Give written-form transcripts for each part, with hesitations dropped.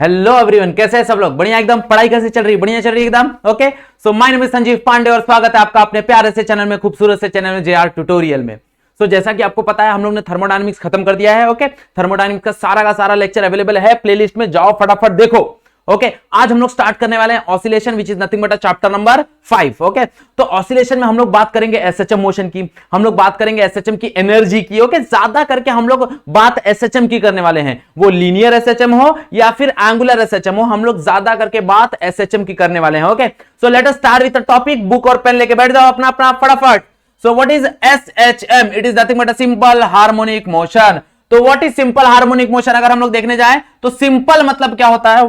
Hello everyone, कैसे हैं सब लोग? बढ़िया एकदम। पढ़ाई कैसे चल रही है? बढ़िया चल रही है एकदम। Okay, so my name is Sanjeev Pandey और स्वागत है आपका अपने प्यारे से चैनल में, खूबसूरत से चैनल में, जेआर ट्यूटोरियल में। सो जैसा कि आपको पता है, हम लोग ने थर्मोडायनामिक्स खत्म कर दिया है। ओके, थर्मोडायनामिक्स का सारा लेक्चर अवेलेबल है प्लेलिस्ट में, जाओ फटाफट देखो। ओके, आज हम लोग स्टार्ट करने वाले हैं oscillation, which is nothing but chapter number 5। Okay, तो ऑसिलेशन में हम लोग बात करेंगे एसएचएम मोशन की, हम लोग बात करेंगे एसएचएम की एनर्जी की। ओके, ज्यादा करके हम लोग बात एसएचएम की करने वाले हैं, वो लीनियर एसएचएम हो या फिर एंगुलर एसएचएम हो, हम लोग ज्यादा करके बात एसएचएम की करने वाले हैं। Okay, so let us start with the topic. Book और पेन लेके बैठ जाओ अपना अपना फटाफट। So what is SHM? It is nothing but a simple harmonic motion. तो what is simple harmonic motion? अगर हम लोग देखने जाएं तो सिंपल मतलब क्या होता है?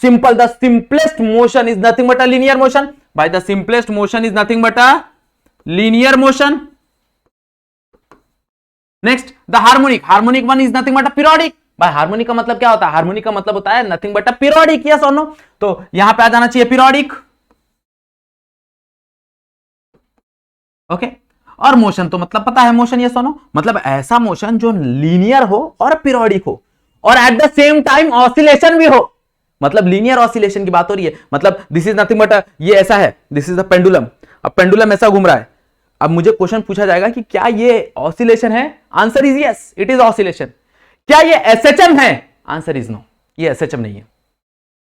Simple, the simplest motion is nothing but a linear motion. भाई, the simplest motion is nothing but a linear motion. Next, the harmonic one is nothing but a periodic. भाई, हार्मोनिक का मतलब क्या होता है? हार्मोनिक का मतलब होता है nothing but a periodic. Yes और नो? तो यहां पे आ जाना चाहिए पीरियोडिक। ओके, और मोशन तो मतलब पता है, मोशन ये सुनो, मतलब ऐसा मोशन जो लीनियर हो और पीरियोडिक हो और at the same time oscillation भी हो। मतलब लीनियर ऑसिलेशन की बात हो रही है। मतलब दिस इज नथिंग बट ये ऐसा है, दिस इज द पेंडुलम। अब पेंडुलम ऐसा घूम रहा है। अब मुझे क्वेश्चन पूछा जाएगा कि क्या ये ऑसिलेशन है? Answer is yes, it is oscillation. क्या ये एसएचएम है? आंसर इज नो, ये एसएचएम नहीं है,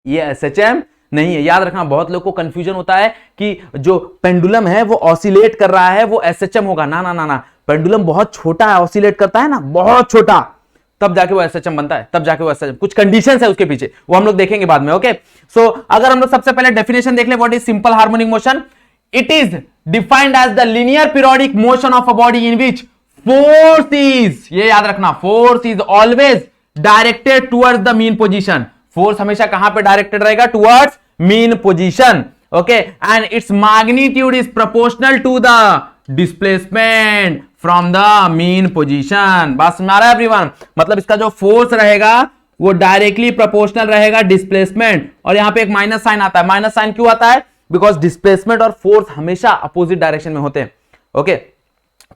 ये एसएचएम नहीं है। याद रखना, बहुत लोग को कंफ्यूजन होता है कि जो पेंडुलम है वो ऑसिलेट कर रहा है वो एसएचएम होगा। ना ना ना ना, पेंडुलम बहुत छोटा है, ऑसिलेट करता है ना, बहुत छोटा, तब जाके वो एसएचएम बनता है, तब जाके वो एसएचएम। कुछ कंडीशंस है उसके पीछे, वो हम लोग देखेंगे बाद में। ओके, सो अगर हम लोग सबसे पहले डेफिनेशन देख ले, what is simple harmonic motion? It is defined as the linear periodic motion of a body in which force is, ये याद रखना, force is always directed towards the mean position. Force हमेशा कहां पे डायरेक्टेड रहेगा? Towards mean position. Okay, and its magnitude is proportional to the displacement from the mean position. बात समझ आ रहा है एवरीवन? मतलब इसका जो फोर्स रहेगा वो डायरेक्टली प्रोपोर्शनल रहेगा डिस्प्लेसमेंट। और यहां पे एक माइनस साइन आता है। माइनस साइन क्यों आता है? बिकॉज डिस्प्लेसमेंट और फोर्स हमेशा अपोजिट डायरेक्शन में होते हैं। ओके,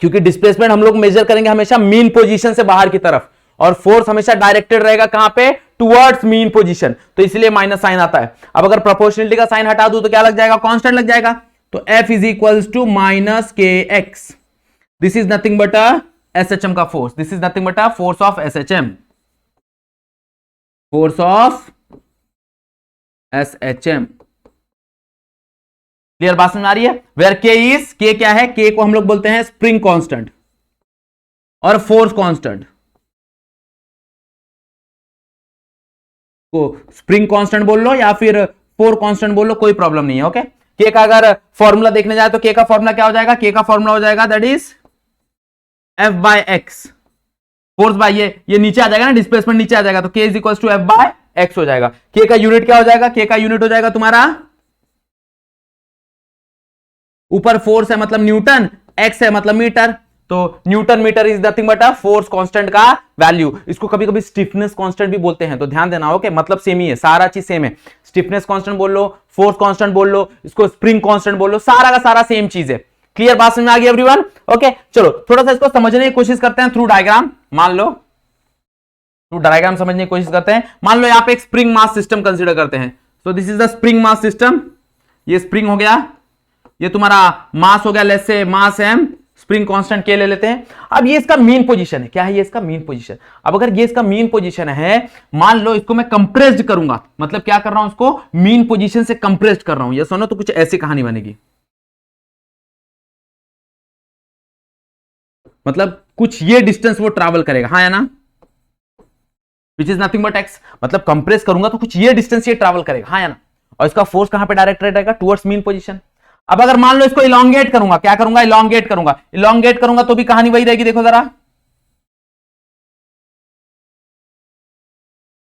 क्योंकि डिस्प्लेसमेंट हम लोग मेजर करेंगे हमेशा मीन पोजीशन से बाहर की तरफ, और फोर्स हमेशा डायरेक्टेड रहेगा कहां पे? टुवर्ड्स मीन पोजीशन, तो इसलिए माइनस साइन आता है। अब अगर प्रोपोर्शनलिटी का साइन हटा दूं तो क्या लग जाएगा? कांस्टेंट लग जाएगा। तो F is equals to minus k x. This is nothing but a SHM का force, this is nothing but a force of SHM, force of SHM. Clear? बात समझ आ रही है? वेयर के इज, के क्या है? के को हम लोग बोलते हैं स्प्रिंग कांस्टेंट और फोर्स कांस्टेंट। को स्प्रिंग कांस्टेंट बोल लो या फिर फोर कांस्टेंट बोल लो, कोई प्रॉब्लम नहीं है। ओके, के का अगर फॉर्मूला देखने जाए तो के का फॉर्मूला क्या हो जाएगा? के का फॉर्मूला हो जाएगा that is F by X. Force by ये नीचे आ जाएगा ना, डिस्प्लेसमेंट नीचे आ जाएगा, तो K is equal to F by X हो जाएगा। के का यूनिट क्या हो जाएगा? के का यूनिट हो जाएगा तुम्हारा, ऊपर फोर्स है मतलब न्यूटन, एक्स है मतलब मीटर, तो newton metre is nothing but a force constant का वैल्यू। इसको कभी कभी स्टिफनेस कांस्टेंट भी बोलते हैं, तो ध्यान देना। ओके, मतलब सेम ही है, सारा चीज सेम है। स्टिफनेस कांस्टेंट बोल लो, फोर्स कांस्टेंट बोल लो, इसको स्प्रिंग कांस्टेंट बोल लो, सारा का सारा सेम चीज है। क्लियर? बात समझ में आ गई एवरीवन? ओके, चलो थोड़ा सा इसको समझने की कोशिश करते हैं थ्रू डायग्राम। मान लो थ्रू डायग्राम समझने की कोशिश करते हैं। मान लो यहां पे एक स्प्रिंग मास सिस्टम कंसीडर करते हैं। So this is the spring mass system. ये स्प्रिंग हो गया, ये तुम्हारा मास हो गया, let's say mass M, spring constant के ले लेते हैं। अब ये इसका मीन पोजीशन है। क्या है ये? इसका मीन पोजीशन। अब अगर ये इसका मीन पोजीशन है, मान लो इसको मैं कंप्रेस्ड करूंगा, मतलब क्या कर रहा हूं? इसको मीन पोजीशन से कंप्रेस्ड कर रहा हूं। ये सुनो, तो कुछ ऐसी कहानी बनेगी, मतलब कुछ ये डिस्टेंस वो ट्रैवल करेगा, हाँ या ना? Which is nothing but x. मतलब कंप्रेस करूंगा तो कुछ ये डिस्टेंस ये ट्रैवल करेगा, हाँ या ना? और इसका फोर्स कहां पे डायरेक्टेड रहेगा? Towards mean position. अब अगर मान लो इसको इलोंगेट करूंगा, क्या करूंगा? इलोंगेट करूंगा। इलोंगेट करूंगा तो भी कहानी वही रहेगी, देखो जरा।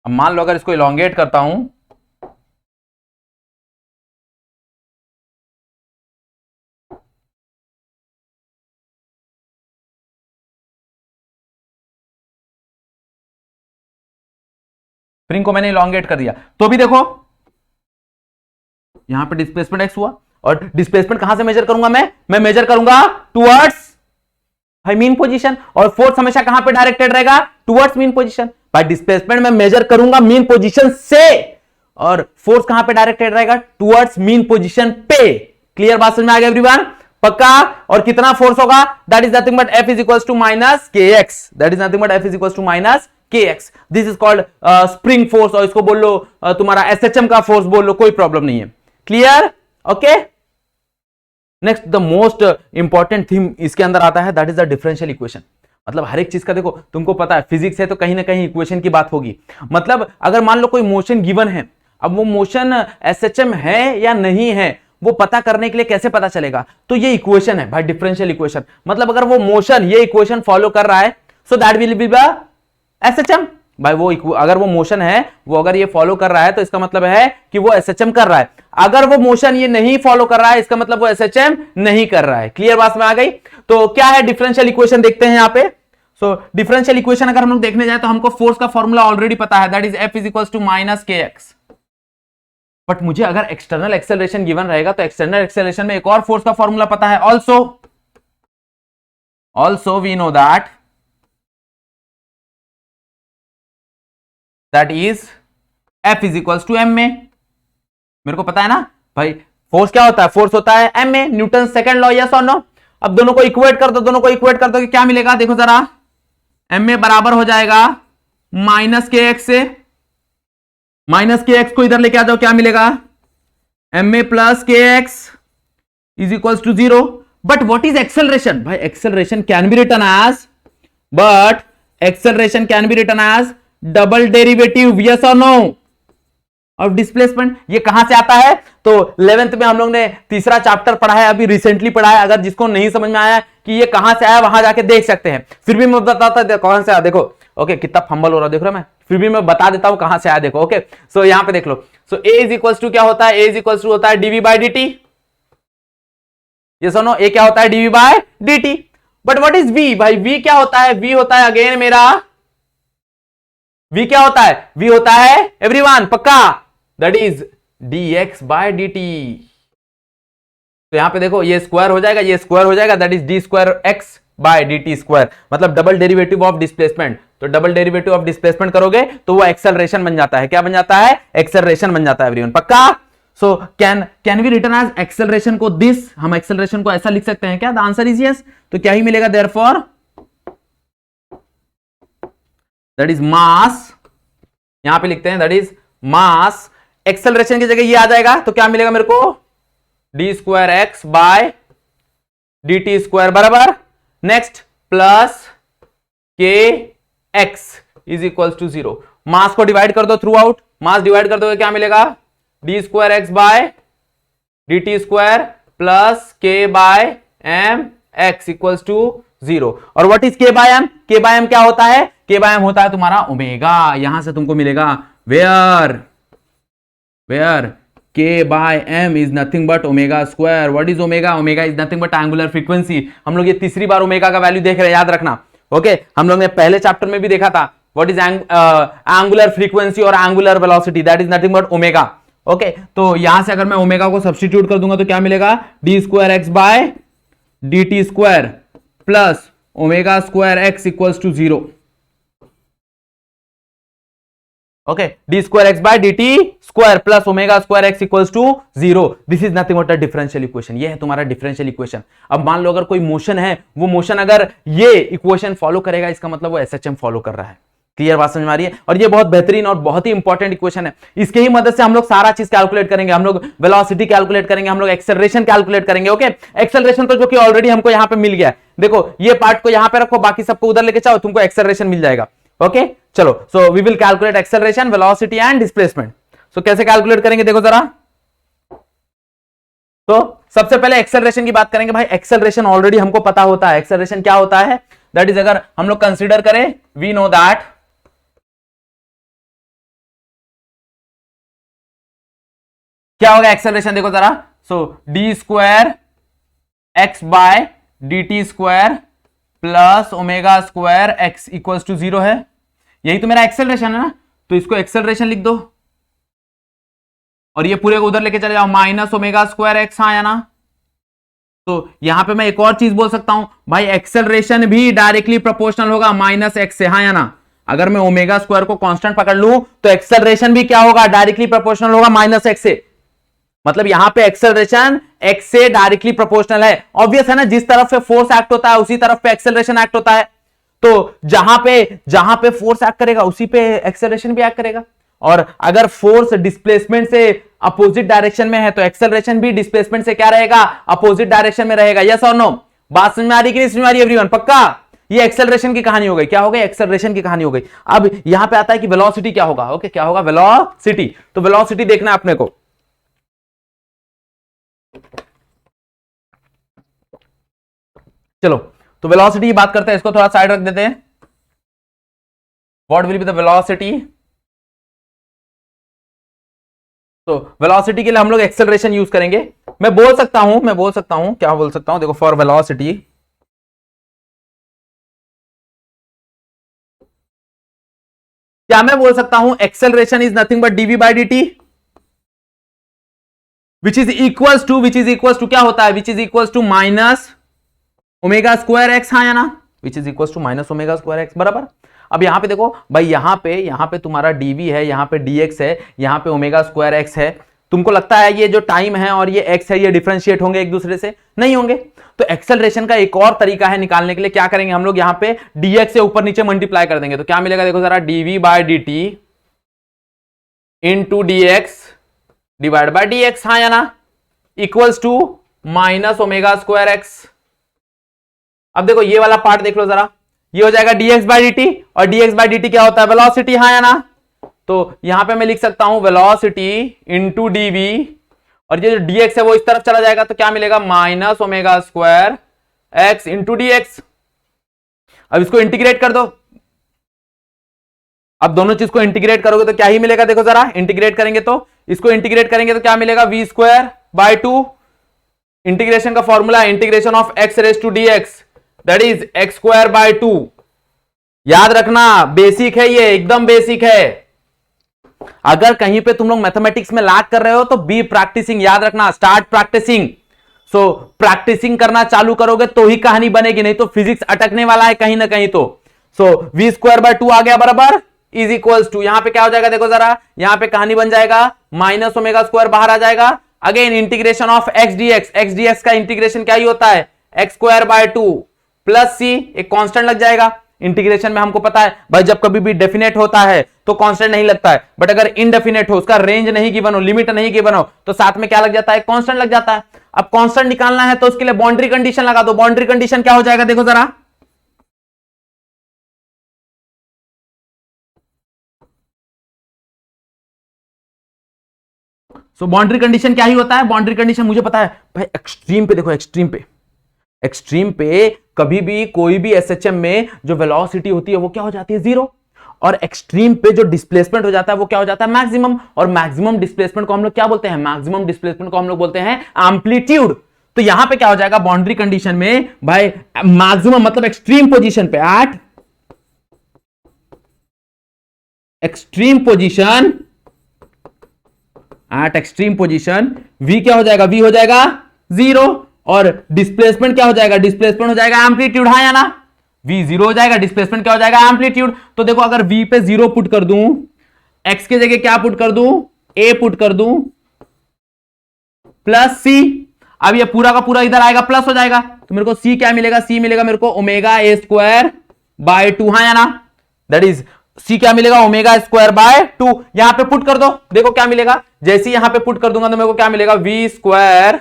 अब मान लो अगर इसको इलोंगेट करता हूं, स्प्रिंग को मैंने इलोंगेट कर दिया, तो भी देखो यहां पे डिस्प्लेसमेंट एक्स हुआ, और डिस्प्लेसमेंट कहां से मेजर करूंगा? मैं मेजर करूंगा टुवर्ड्स मीन पोजीशन, और फोर्स हमेशा कहां पे डायरेक्टेड रहेगा? Towards mean position. भाई डिस्प्लेसमेंट में मेजर करूंगा मीन पोजीशन से, और फोर्स कहां पे डायरेक्टेड रहेगा, टुवर्ड्स मीन पोजीशन पे। क्लियर बात समझ में आ गया एवरीवन, पक्का। और कितना फोर्स होगा, that is nothing but F is equals to minus KX, that is nothing but F is equals to minus KX। This is called spring force, और इसको बोल लो तुम्हारा SHM का फोर्स बोल लो, कोई प्रॉब्लम नहीं है। Clear, okay. Next the most important theme इसके अंदर आता है, that is the differential equation. मतलब हर एक चीज का देखो, तुमको पता है फिजिक्स है तो कहीं ना कहीं इक्वेशन की बात होगी। मतलब अगर मान लो कोई मोशन गिवन है, अब वो मोशन SHM है या नहीं है वो पता करने के लिए कैसे पता चलेगा, तो ये इक्वेशन है भाई, डिफरेंशियल इक्वेशन। मतलब अगर वो मोशन ये इक्वेशन फॉलो कर रहा है, so that will be the SHM भाई। वो अगर वो मोशन है, वो अगर ये फॉलो कर रहा है तो इसका मतलब है कि वो SHM कर रहा है। अगर वो मोशन ये नहीं फॉलो कर रहा है, इसका मतलब वो SHM नहीं कर रहा है। क्लियर बात में आ गई। तो क्या है डिफरेंशियल इक्वेशन, देखते हैं यहां पे। सो डिफरेंशियल इक्वेशन अगर हम लोग देखने जाए तो हमको फोर्स का फॉर्मूला ऑलरेडी पता है, that is F is equals to minus KX। But मुझे अगर एक्सटर्नल एक्सेलरेशन गिवन रहेगा तो एक्सटर्नल एक्सेलरेशन में एक और फोर्स का फॉर्मूला पता है, also we know that is F is equals to M में। मेरे को पता है ना भाई, फोर्स क्या होता है, फोर्स होता है M में, न्यूटन सेकंड लॉ, यस और नो। अब दोनों को इक्वेट कर दो, कि क्या मिलेगा, देखो जरा, M में बराबर हो जाएगा माइनस KX से, माइनस KX को इधर लेके आ जाओ, क्या मिलेगा, M में plus KX is equals to 0। But what is acceleration, भाई acceleration can be written as double derivative, yes और नो, ऑफ डिस्प्लेसमेंट। ये कहां से आता है, तो 11th में हम लोग ने तीसरा चैप्टर पढ़ा है, अभी रिसेंटली पढ़ा है। अगर जिसको नहीं समझ में आया कि ये कहां से आया, वहां जाके देख सकते हैं। फिर भी मैं बताता कहां से आया, देखो ओके, कितना फंबल हो रहा है देख रहा मैं, फिर भी मैं बता देता हूं कहां से आया, देखो ओके। सो यहां पे देख लो, सो A इज इक्वल्स टू क्या होता है, A इज इक्वल्स टू होता है dV बाय dt। ये सुनो, A क्या होता है, dV by dt। But what is V, भाई V क्या होता है, V होता है अगेन मेरा, V क्या होता है, V होता है एवरीवन पक्का, that is dx by dt। तो यहां पे देखो, ये स्क्वायर हो जाएगा, ये स्क्वायर हो जाएगा, that is d square x by dt square, मतलब डबल डेरिवेटिव ऑफ डिस्प्लेसमेंट। तो डबल डेरिवेटिव ऑफ डिस्प्लेसमेंट करोगे तो वो एक्सेलरेशन बन जाता है, क्या बन जाता है, एक्सेलरेशन बन जाता है एवरीवन पक्का। So can we written as acceleration को दिस, हम एक्सेलरेशन को ऐसा लिख सकते हैं क्या, द आंसर इज यस। तो क्या ही मिलेगा, देयरफॉर दैट इज मास, यहां पे लिखते हैं दैट इज मास। एक्सेलरेशन की जगह ये आ जाएगा, तो क्या मिलेगा मेरे को, D square x by D T square बराबर, next plus K X is equal to 0। Mass को डिवाइड कर दो थ्रू आउट, मास डिवाइड कर दो क्या मिलेगा, D square x by D T square plus k by m x equals to 0। और what is k by m, k by m क्या होता है, के बाय एम होता है तुम्हारा ओमेगा। यहां से तुमको मिलेगा where K by M is nothing but omega square. What is omega, omega is nothing but angular frequency. हम लोग ये तीसरी बार ओमेगा का वैल्यू देख रहे हैं, याद रखना ओके। हम लोग ने पहले चैप्टर में भी देखा था, व्हाट इज एंगुलर फ्रीक्वेंसी और angular velocity, that is nothing but omega okay. तो यहां से अगर मैं ओमेगा को सब्स्टिट्यूट कर दूंगा तो क्या मिलेगा, D square x by D T square plus omega square x equals to 0 okay. D square x by D T square plus omega square x equals to 0। This is nothing but a differential equation. ये है तुम्हारा differential equation. अब मान लो अगर कोई motion है, वो motion अगर ये इक्वेशन फॉलो करेगा, इसका मतलब वो एसएचएम फॉलो कर रहा है। क्लियर बात समझ में आ रही है। और ये बहुत बेहतरीन और बहुत ही इंपॉर्टेंट इक्वेशन है। इसके ही मदद से हम लोग सारा चीज कैलकुलेट करेंगे। हम लोग वेलोसिटी कैलकुलेट करेंगे, हम लोग एक्सेलरेशन कैलकुलेट करेंगे ओके। एक्सेलरेशन तो जो कि ऑलरेडी हमको यहां पे मिल गया है, देखो ये पार्ट को यहां पे रखो, बाकी सबको उधर लेके जाओ, तुमको एक्सेलरेशन मिल जाएगा ओके। चलो, so we will calculate acceleration, velocity and displacement. So कैसे कैलकुलेट करेंगे देखो जरा। तो सबसे पहले एक्सेलरेशन की बात करेंगे। भाई एक्सेलरेशन ऑलरेडी हमको पता होता है, एक्सेलरेशन क्या होता है, दैट इज अगर हम लोग कंसीडर करें, वी नो दैट क्या होगा एक्सेलरेशन, देखो जरा। So d square x by D T square plus omega square x equals to 0 है। यही तो मेरा एक्सेलरेशन है ना, तो इसको एक्सेलरेशन लिख दो और ये पूरे को उधर लेके चले जाओ, माइनस ओमेगा स्क्वायर एक्स, हाँ या ना। तो यहां पे मैं एक और चीज बोल सकता हूं, भाई एक्सेलरेशन भी डायरेक्टली प्रोपोर्शनल होगा माइनस एक्स से, हाँ या ना। अगर मैं ओमेगा स्क्वायर को कांस्टेंट पकड़ लूं तो एक्सेलरेशन भी क्या होगा, डायरेक्टली प्रोपोर्शनल होगा माइनस एक्स से। मतलब यहां पे एक्सेलरेशन एक्स से डायरेक्टली प्रोपोर्शनल है। ऑब्वियस है ना, जिस तरफ से फोर्स एक्ट होता है उसी तरफ पे एक्सेलरेशन एक्ट होता है। तो जहां पे फोर्स एक्ट करेगा उसी पे एक्सेलरेशन भी एक्ट करेगा। और अगर फोर्स डिस्प्लेसमेंट से अपोजिट डायरेक्शन में है तो एक्सेलरेशन भी डिस्प्लेसमेंट से क्या रहेगा, अपोजिट डायरेक्शन में रहेगा। यस और नो? बात समझ में आ रही कि नहीं समझ में आ रही एवरीवन? पक्का? ये एक्सेलरेशन की कहानी हो गई। क्या हो गई? एक्सेलरेशन की कहानी हो गई। अब यहां पे आता है कि वेलोसिटी क्या होगा। ओके, क्या होगा? वेलोसिटी। तो वेलोसिटी देखना है अपने को। चलो तो वेलोसिटी की बात करते हैं, इसको थोड़ा साइड रख देते हैं। What will be the velocity? तो वेलोसिटी के लिए हम लोग एक्सेलरेशन यूज करेंगे। मैं बोल सकता हूं क्या बोल सकता हूं, देखो, फॉर वेलोसिटी क्या मैं बोल सकता हूं acceleration is nothing but DV by D T, which is equals to क्या होता है, which is equals to minus omega square X. हाँ या ना? Which is equals to minus omega square X बराबर। अब यहां पे देखो भाई, यहां पे तुम्हारा डीवी है, यहां पे डीएक्स है, यहां पे ओमेगा स्क्वायर एक्स है। तुमको लगता है ये जो टाइम है और ये एक्स है ये डिफरेंशिएट होंगे एक दूसरे से? नहीं होंगे। तो एक्सेलरेशन का एक और तरीका है निकालने के लिए, क्या करेंगे हम लोग, यहां पे डीएक्स से ऊपर नीचे मल्टीप्लाई कर देंगे। तो क्या मिलेगा देखो जरा, DV by D T into DX divide by DX. हाँ या ना? Equals to minus omega square X. अब देखो ये वाला पार्ट देख लो जरा, ये हो जाएगा dx बाई dt, और dx बाई dt क्या होता है, वेलोसिटी। हाँ या ना? तो यहां पे मैं लिख सकता हूं वेलोसिटी इंटू dv, और ये जो dx है वो इस तरफ चला जाएगा तो क्या मिलेगा, minus omega square x into dx। अब इसको इंटीग्रेट कर दो। अब दोनों चीज को इंटीग्रेट करोगे तो क्या ही मिलेगा, देखो जरा, इंटीग्रेट करेंगे तो इसको इंटीग्रेट करेंगे तो क्या मिलेगा, v स्क्वायर बाय 2। इंटीग्रेशन का formula integration of x raise to dx, that is X square by 2। याद रखना, बेसिक है ये, एकदम बेसिक है। अगर कहीं पे तुम लोग मैथमेटिक्स में लैग कर रहे हो तो बी प्रैक्टिसिंग, याद रखना, स्टार्ट प्रैक्टिसिंग। सो प्रैक्टिसिंग करना चालू करोगे तो ही कहानी बनेगी, नहीं तो फिजिक्स अटकने वाला है कहीं ना कहीं। तो सो वी स्क्वायर बाय 2 आ गया बराबर इज इक्वल्स टू, यहां पे क्या हो जाएगा देखो जरा, यहां पे कहानी बन जाएगा, माइनस ओमेगा स्क्वायर बाहर आ जाएगा। Again integration of X DX का इंटीग्रेशन क्या ही होता है, X square by 2 plus C, एक कांस्टेंट लग जाएगा। इंटीग्रेशन में हमको पता है भाई, जब कभी भी डेफिनेट होता है तो कांस्टेंट नहीं लगता है, बट अगर इनडेफिनेट हो, उसका रेंज नहीं गिवन हो, लिमिट नहीं गिवन हो, तो साथ में क्या लग जाता है, कांस्टेंट लग जाता है। अब कांस्टेंट निकालना है तो उसके लिए बाउंड्री कंडीशन लगा दो। बाउंड्री कंडीशन क्या हो जाएगा देखो जरा, सो बाउंड्री कंडीशन क्या ही होता है, बाउंड्री कंडीशन मुझे पता है भाई, एक्सट्रीम पे देखो, एक्सट्रीम पे कभी भी कोई भी एसएचएम में जो वेलोसिटी होती है वो क्या हो जाती है, जीरो। और एक्सट्रीम पे जो डिस्प्लेसमेंट हो जाता है वो क्या हो जाता है, मैक्सिमम। और मैक्सिमम डिस्प्लेसमेंट को हम लोग क्या बोलते हैं, मैक्सिमम डिस्प्लेसमेंट को हम लोग बोलते हैं एम्पलीट्यूड। तो यहां पे क्या हो जाएगा, बाउंड्री कंडीशन में भाई मैक्सिमम मतलब एक्सट्रीम पोजीशन पे, एट एक्सट्रीम पोजीशन v क्या हो जाएगा, v हो जाएगा जीरो। और डिस्प्लेसमेंट क्या हो जाएगा, डिस्प्लेसमेंट हो जाएगा एम्पलीट्यूड। हाँ या ना? v जीरो हो जाएगा, डिस्प्लेसमेंट क्या हो जाएगा, एम्पलीट्यूड। तो देखो अगर v पे जीरो पुट कर दूं, x के जगह क्या पुट कर दूं, a पुट कर दूं, प्लस c। अब ये पूरा का पूरा इधर आएगा, प्लस हो जाएगा, तो मेरे को c क्या मिलेगा, c मिलेगा मेरे को ओमेगा a स्क्वायर बाय 2। हाँ या ना? दैट इज c क्या मिलेगा, ओमेगा स्क्वायर बाय 2। यहां पे पुट कर दो, देखो क्या मिलेगा, जैसे यहां पे पुट कर दूंगा तो मेरे को क्या मिलेगा, v square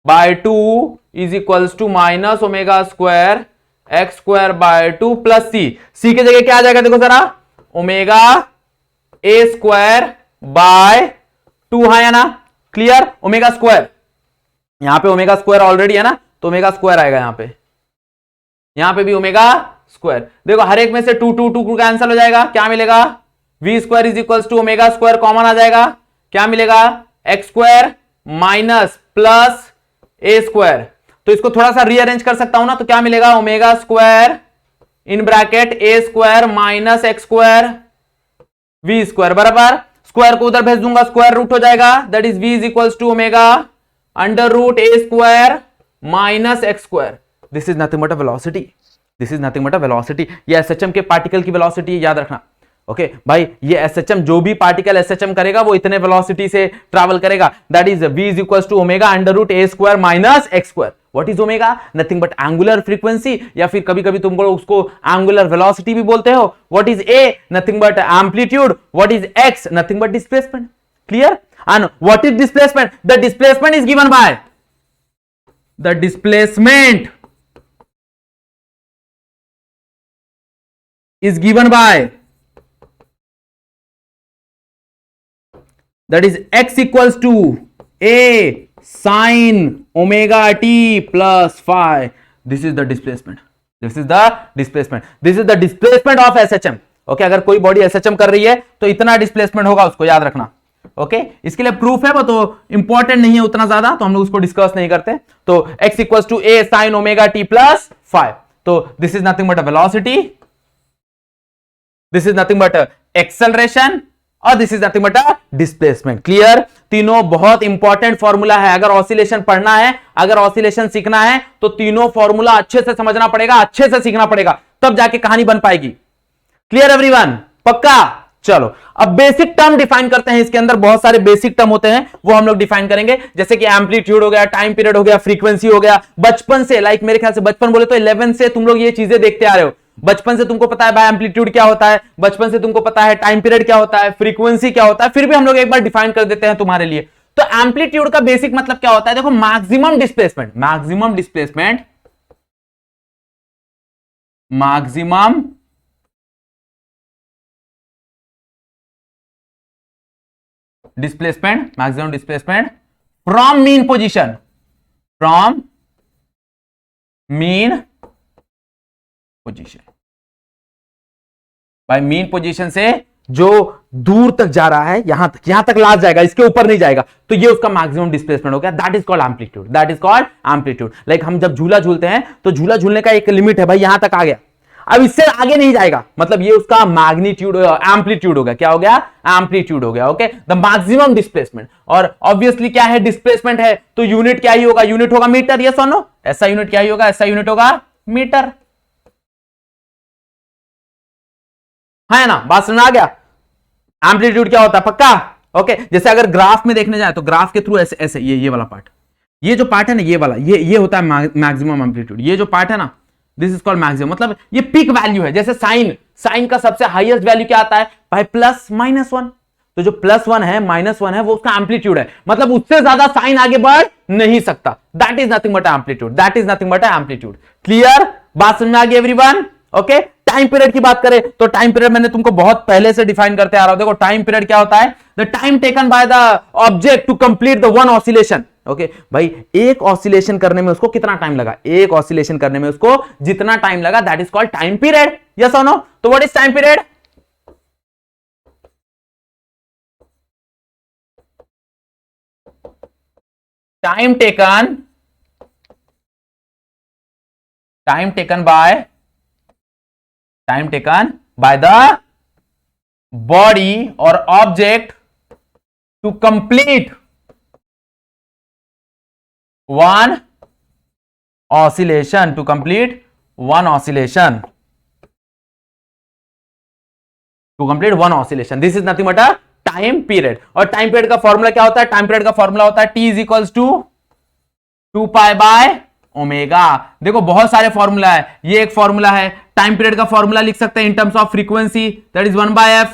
by 2 is equals to minus omega square x square by 2 plus c के जगह क्या आ जाएगा देखो जरा, ओमेगा ए स्क्वायर बाय 2। हाँ या ना? क्लियर? ओमेगा स्क्वायर, यहां पे ओमेगा स्क्वायर ऑलरेडी है ना, तो ओमेगा स्क्वायर आएगा यहां पे भी ओमेगा स्क्वायर। देखो हर एक में से 2 2 2 कैंसिल हो जाएगा, क्या मिलेगा, v square is equals to omega square common आ जाएगा, क्या मिलेगा, x square minus plus a square. तो इसको थोड़ा सा रीअरेंज कर सकता हूं ना, तो क्या मिलेगा, omega square in bracket A square minus X square V square बराबर, स्क्वायर को उधर भेज दूंगा, स्क्वायर रूट हो जाएगा, that is V is equals to omega under root A square minus X square. This is nothing but a velocity, this is nothing but a velocity. ये SHM के particle की velocity याद रखना। Okay भाई, ये SHM जो भी particle SHM करेगा वो इतने वेलोसिटी से ट्रैवल करेगा, that is v is equal to omega under root A square minus X square. What is omega? Nothing but angular frequency, या फिर कभी कभी तुमको उसको एंगुलर वेलोसिटी भी बोलते हो। What is a? Nothing but amplitude. What is x? Nothing but displacement. Clear? And what is displacement? The displacement is given by the displacement is given by that is x equals to a sin omega t plus phi. This is the displacement. This is the displacement. This is the displacement of SHM. Okay, अगर कोई body SHM कर रही है तो इतना displacement होगा, उसको याद रखना। ओके इसके लिए प्रूफ है वो तो इंपॉर्टेंट नहीं है उतना ज्यादा, तो हम लोग उसको डिस्कस नहीं करते। तो x equals to a sin omega t plus phi, तो this is nothing but a velocity, this is nothing but acceleration, और this is nothing but displacement. Clear? तीनों बहुत इंपॉर्टेंट फॉर्मूला है। अगर ऑसिलेशन पढ़ना है, अगर ऑसिलेशन सीखना है तो तीनों फॉर्मूला अच्छे से समझना पड़ेगा, अच्छे से सीखना पड़ेगा, तब जाके कहानी बन पाएगी। Clear everyone? पक्का? चलो अब बेसिक टर्म डिफाइन करते हैं। इसके अंदर बहुत सारे बेसिक टर्म होते हैं, वो हम लोग डिफाइन करेंगे, जैसे कि एम्पलीट्यूड हो गया, टाइम पीरियड हो गया, फ्रीक्वेंसी हो गया। बचपन से, लाइक मेरे ख्याल से बचपन बोले तो 11 से तुम लोग ये चीजें देखते आ रहे हो। बचपन से तुमको पता है भाई एम्पलीट्यूड क्या होता है, बचपन से तुमको पता है टाइम पीरियड क्या होता है, फ्रीक्वेंसी क्या होता है, फिर भी हम लोग एक बार डिफाइन कर देते हैं तुम्हारे लिए। तो एम्पलीट्यूड का बेसिक मतलब क्या होता है? देखो, maximum displacement, maximum displacement, maximum displacement, maximum displacement from mean position, from mean position. By mean position से जो दूर तक जा रहा है, यहां तक लास्ट जाएगा, इसके ऊपर नहीं जाएगा, तो ये उसका मैक्सिमम डिस्प्लेसमेंट हो गया। That is called amplitude, that is called amplitude. Like हम जब झूला झूलते हैं तो झूला झूलने का एक लिमिट है भाई, यहां तक आ गया, अब इससे आगे नहीं जाएगा, मतलब ये उसका मैग्नीट्यूड एम्पलीट्यूड हो गया। क्या हो गया? एम्पलीट्यूड हो गया। Okay, the maximum displacement. और ऑब्वियसली क्या है? डिस्प्लेसमेंट है तो यूनिट क्या ही होगा? यूनिट होगा मीटर। यस और नो? ऐसा यूनिट क्या ही होगा? ऐसा यूनिट होगा मीटर। है ना? बात समझ आ गया? एम्पलीट्यूड क्या होता है? पक्का? ओके, जैसे अगर ग्राफ में देखने जाए तो ग्राफ के थ्रू ऐसे ऐसे ये वाला पार्ट, ये जो पार्ट है ना, ये वाला, ये होता है मैक्सिमम एम्पलीट्यूड। ये जो पार्ट है ना, दिस इज कॉल्ड मैक्सिमम, मतलब ये पीक वैल्यू है। जैसे साइन का सबसे हाईएस्ट वैल्यू क्या आता है भाई? Plus minus 1। तो जो +1 है, -1 है, वो उसका एम्पलीट्यूड है, मतलब उससे ज्यादा साइन आगे बढ़ नहीं सकता। That is nothing but amplitude, that is nothing but amplitude. Clear? बात समझ में आ गई एवरीवन? ओके, टाइम पीरियड की बात करें तो टाइम पीरियड मैंने तुमको बहुत पहले से डिफाइन करते आ रहा हूं। देखो, टाइम पीरियड क्या होता है? The time taken by the object to complete the one oscillation. Okay भाई, एक ऑसिलेशन करने में उसको कितना टाइम लगा? एक ऑसिलेशन करने में उसको जितना टाइम लगा, that is called time period. Yes और नो? तो what is time period? Time taken by the body or object to complete one oscillation, to complete one oscillation, to complete one oscillation. This is nothing but a time period. और time period का formula क्या होता है? Time period का formula होता है T is equals to 2π by omega. देखो, बहुत सारे फॉर्मूला है, ये एक फॉर्मूला है। टाइम पीरियड का फॉर्मूला लिख सकते हैं in terms of frequency, that is 1/f।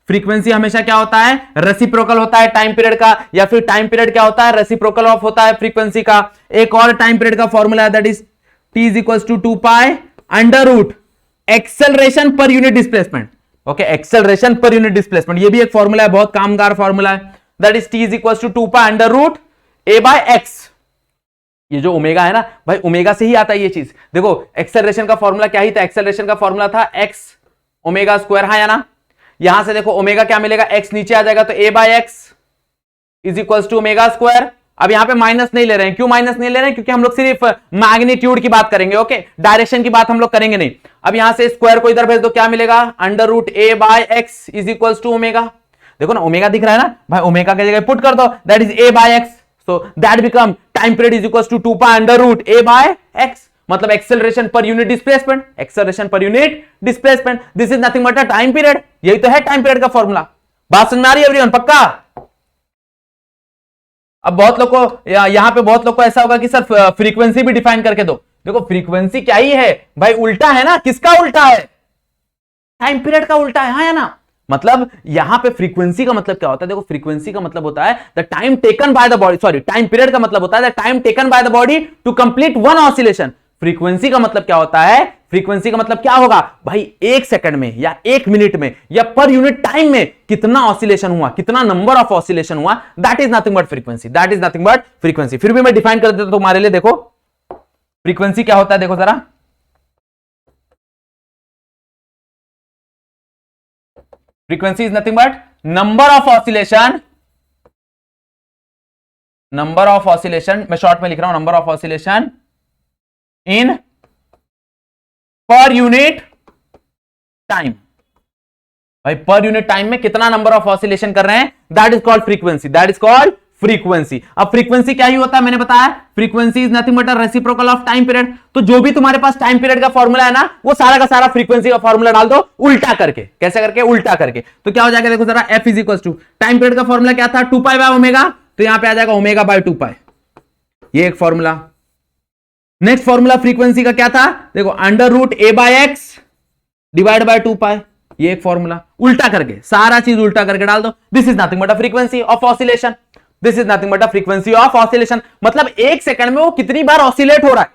Frequency हमेशा क्या होता है? रेसिप्रोकल होता है टाइम पीरियड का, या फिर टाइम पीरियड क्या होता है? रेसिप्रोकल ऑफ होता है फ्रीक्वेंसी का। एक और टाइम पीरियड का फॉर्मूला है, that is T is equals to 2π under root acceleration पर यूनिट डिस्प्लेसमेंट। ओके, एक्सेलरेशन पर यूनिट डिस्प्लेसमेंट, ये भी एक फॉर्मूला है, बहुत कामगार फॉर्मूला है। That is T is equals to 2π under root a/x। ये जो ओमेगा है ना भाई, ओमेगा से ही आता है ये चीज। देखो, एक्सेलरेशन का फॉर्मूला क्या ही था? एक्सेलरेशन का फॉर्मूला था x ओमेगा स्क्वायर, हाँ या ना? यहां से देखो ओमेगा क्या मिलेगा? x नीचे आ जाएगा तो a/x is equals to omega square. अब यहां पे माइनस नहीं ले रहे हैं। क्यों माइनस नहीं ले रहे हैं? क्योंकि हम लोग सिर्फ मैग्नीट्यूड की बात करेंगे। ओके, डायरेक्शन की बात हम लोग करेंगे नहीं। अब यहां से स्क्वायर को इधर भेज दो, क्या मिलेगा? Under root a/x is equals to omega. देखो ना, ओमेगा दिख रहा है ना भाई, ओमेगा की जगह पुट कर दो, that is a/x। So that become time period is equals to 2π under root a/x। मतलब एक्सेलरेशन पर यूनिट डिस्प्लेसमेंट, एक्सेलरेशन पर unit displacement, this is nothing but a time period. यही तो है टाइम पीरियड का फॉर्मूला। बात समझ में आ रही है एवरीवन? पक्का? अब बहुत लोग को यहां पे बहुत लोग को ऐसा होगा कि सर फ्रीक्वेंसी भी डिफाइन करके दो। देखो फ्रीक्वेंसी क्या ही है भाई, उल्टा है ना। किसका उल्टा है? टाइम पीरियड का उल्टा है, हाँ या ना? मतलब यहां पे फ्रीक्वेंसी का मतलब क्या होता है? देखो फ्रीक्वेंसी का मतलब होता है the time taken by the body, sorry time period का मतलब होता है the time taken by the body to complete one oscillation. Frequency का मतलब क्या होता है? फ्रीक्वेंसी का मतलब क्या होगा भाई? एक सेकंड में या एक मिनट में या पर यूनिट टाइम में कितना ऑसिलेशन हुआ, कितना नंबर ऑफ ऑसिलेशन हुआ, that is nothing but frequency, that is nothing but frequency. फिर भी मैं डिफाइन कर देता हूं तुम्हारे लिए। देखो फ्रीक्वेंसी क्या होता है, देखो जरा। Frequency is nothing but number of oscillation, number of oscillation, मैं शॉर्ट में लिख रहा हूं, number of oscillation in per unit time. भाई पर यूनिट टाइम में कितना नंबर ऑफ ऑसिलेशन कर रहे हैं, that is called frequency, that is called frequency. अब फ्रीक्वेंसी क्या ही होता है मैंने बताया, frequency is nothing but a reciprocal of time period. तो जो भी तुम्हारे पास टाइम पीरियड का फॉर्मूला है ना, वो सारा का सारा फ्रीक्वेंसी का फॉर्मूला डाल दो उल्टा करके। कैसे करके? उल्टा करके। तो क्या हो जाएगा देखो जरा, F is equal to time period का फॉर्मूला क्या था, 2 पाई बाय ओमेगा, तो यहां पे आ जाएगा ओमेगा बाय 2 पाई, ये एक फॉर्मूला। नेक्स्ट फॉर्मूला फ्रीक्वेंसी का क्या था, देखो under root A by X divide by 2 pi, ये एक फॉर्मूला। उल्टा करके सारा चीज उल्टा करके डाल दो। This is nothing but a frequency of oscillation, this is nothing but a frequency of oscillation. मतलब एक सेकंड में वो कितनी बार ऑसिलेट हो रहा है।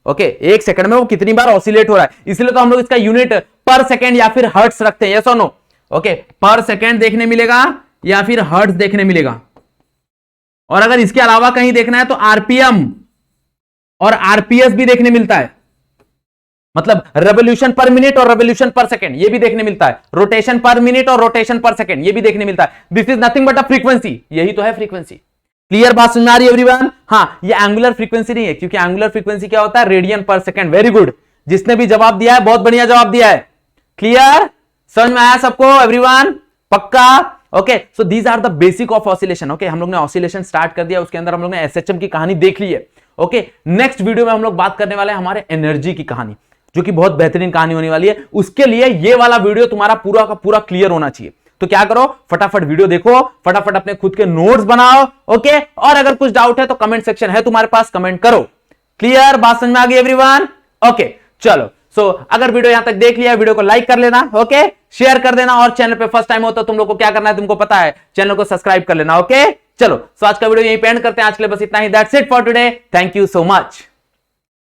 ओके एक सेकंड में वो कितनी बार ऑसिलेट हो रहा है, इसलिए तो हम लोग इसका यूनिट पर सेकंड या फिर हर्ट्ज रखते हैं। यस और नो? ओके पर सेकंड देखने मिलेगा या फिर हर्ट्ज देखने मिलेगा। और अगर इसके अलावा कहीं देखना है तो आरपीएम और आरपीएस भी देखने मिलता है, मतलब रेवोल्यूशन पर मिनट और रेवोल्यूशन पर सेकंड ये भी देखने मिलता है, रोटेशन पर मिनट और रोटेशन पर सेकंड ये भी देखने मिलता है। This is nothing but a frequency, यही तो है फ्रीक्वेंसी। क्लियर बात समझ में आ रही है एवरीवन? हाँ, ये एंगुलर फ्रीक्वेंसी नहीं है, क्योंकि एंगुलर फ्रीक्वेंसी क्या होता है, रेडियन पर सेकंड। वेरी गुड, जिसने भी जवाब दिया है बहुत बढ़िया जवाब दिया है। क्लियर, समझ में आया सबको एवरीवन? पक्का? Okay so these are the basic of oscillation. Okay हम लोग ने ऑसिलेशन स्टार्ट कर दिया, उसके अंदर हम लोग ने एसएचएम की कहानी देख ली है। ओके नेक्स्ट वीडियो में हम लोग बात करने वाले हैं हमारे एनर्जी की कहानी, जो कि बहुत बेहतरीन कहानी होने वाली है। उसके लिए ये वाला वीडियो तुम्हारा पूरा का पूरा क्लियर होना चाहिए। तो क्या करो, फटाफट वीडियो देखो, फटाफट अपने खुद के नोट्स बनाओ। ओके और अगर कुछ डाउट है तो कमेंट सेक्शन है तुम्हारे पास, कमेंट करो। क्लियर, बात समझ में आ गई एवरीवन? ओके चलो सो अगर वीडियो यहां तक देख लिया, वीडियो को लाइक कर लेना, ओके शेयर कर देना, और चैनल पे फर्स्ट टाइम हो तो तुम लोग को क्या करना है तुमको पता है, चैनल को सब्सक्राइब कर लेना। ओके चलो सो आज का वीडियो यहीं पे एंड करते हैं। आज के लिए बस इतना ही। That's it for today, thank you so much.